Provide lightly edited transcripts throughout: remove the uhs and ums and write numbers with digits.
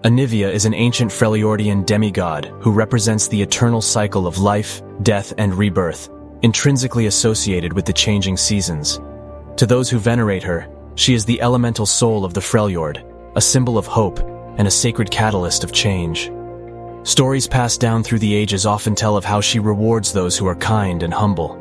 Anivia is an ancient Freljordian demigod who represents the eternal cycle of life, death, and rebirth, intrinsically associated with the changing seasons. To those who venerate her, she is the elemental soul of the Freljord, a symbol of hope and a sacred catalyst of change. Stories passed down through the ages often tell of how she rewards those who are kind and humble.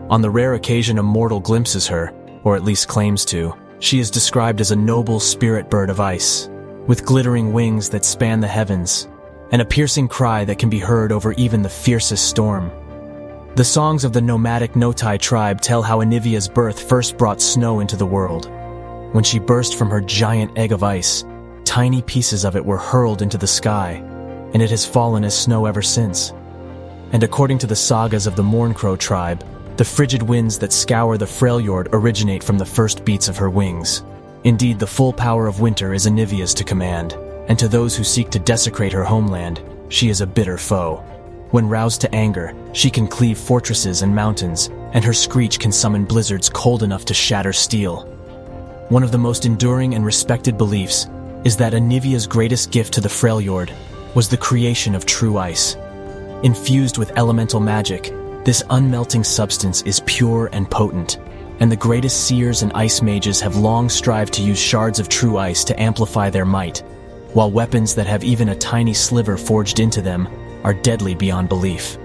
On the rare occasion a mortal glimpses her, or at least claims to, she is described as a noble spirit bird of ice, with glittering wings that span the heavens, and a piercing cry that can be heard over even the fiercest storm. The songs of the nomadic Notai tribe tell how Anivia's birth first brought snow into the world. When she burst from her giant egg of ice, tiny pieces of it were hurled into the sky, and it has fallen as snow ever since. And according to the sagas of the Mourncrow tribe, the frigid winds that scour the Freljord originate from the first beats of her wings. Indeed, the full power of winter is Anivia's to command, and to those who seek to desecrate her homeland, she is a bitter foe. When roused to anger, she can cleave fortresses and mountains, and her screech can summon blizzards cold enough to shatter steel. One of the most enduring and respected beliefs is that Anivia's greatest gift to the Freljord was the creation of true ice. Infused with elemental magic, this unmelting substance is pure and potent, and the greatest seers and ice mages have long strived to use shards of true ice to amplify their might, while weapons that have even a tiny sliver forged into them are deadly beyond belief.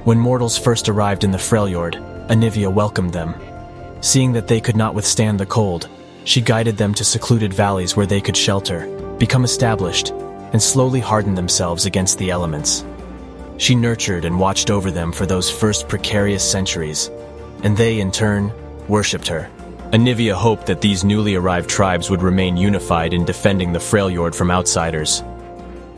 When mortals first arrived in the Freljord, Anivia welcomed them. Seeing that they could not withstand the cold, she guided them to secluded valleys where they could shelter, become established, and slowly harden themselves against the elements. She nurtured and watched over them for those first precarious centuries, and they, in turn, worshipped her. Anivia hoped that these newly arrived tribes would remain unified in defending the Freljord from outsiders.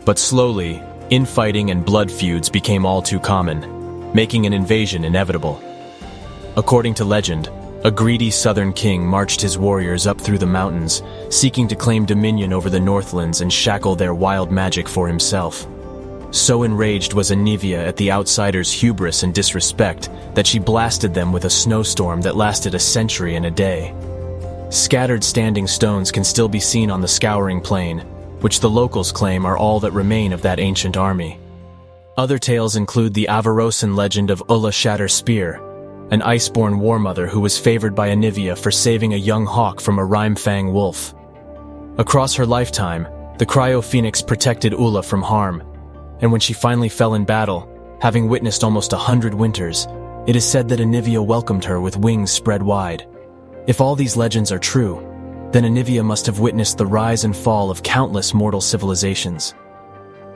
But slowly, infighting and blood feuds became all too common, making an invasion inevitable. According to legend, a greedy southern king marched his warriors up through the mountains, seeking to claim dominion over the Northlands and shackle their wild magic for himself. So enraged was Anivia at the outsiders' hubris and disrespect that she blasted them with a snowstorm that lasted a century and a day. Scattered standing stones can still be seen on the scouring plain, which the locals claim are all that remain of that ancient army. Other tales include the Avarosan legend of Ulla Shatter Spear, an iceborn warmother who was favored by Anivia for saving a young hawk from a Rimefang wolf. Across her lifetime, the Cryo-Phoenix protected Ulla from harm, and when she finally fell in battle, having witnessed almost 100 winters, it is said that Anivia welcomed her with wings spread wide. If all these legends are true, then Anivia must have witnessed the rise and fall of countless mortal civilizations.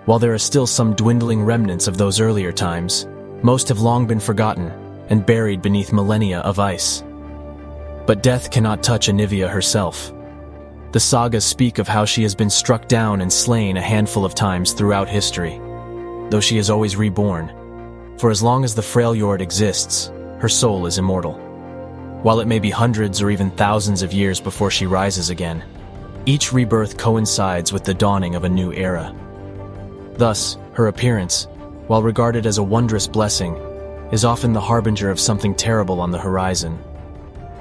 While there are still some dwindling remnants of those earlier times, most have long been forgotten and buried beneath millennia of ice. But death cannot touch Anivia herself. The sagas speak of how she has been struck down and slain a handful of times throughout history, though she is always reborn. For as long as the Freljord exists, her soul is immortal. While it may be hundreds or even thousands of years before she rises again, each rebirth coincides with the dawning of a new era. Thus, her appearance, while regarded as a wondrous blessing, is often the harbinger of something terrible on the horizon.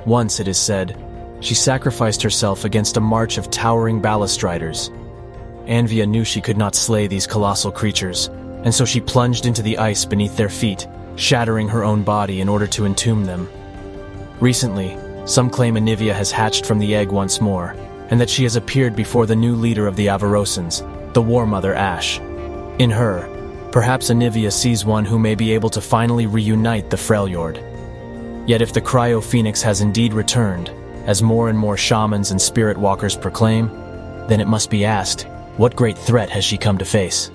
Once, it is said, she sacrificed herself against a march of towering balustriders. Anivia knew she could not slay these colossal creatures, and so she plunged into the ice beneath their feet, shattering her own body in order to entomb them. Recently, some claim Anivia has hatched from the egg once more, and that she has appeared before the new leader of the Avarosans, the War Mother Ash. In her, perhaps Anivia sees one who may be able to finally reunite the Freljord. Yet if the Cryo-Phoenix has indeed returned, as more and more shamans and spirit walkers proclaim, then it must be asked, what great threat has she come to face?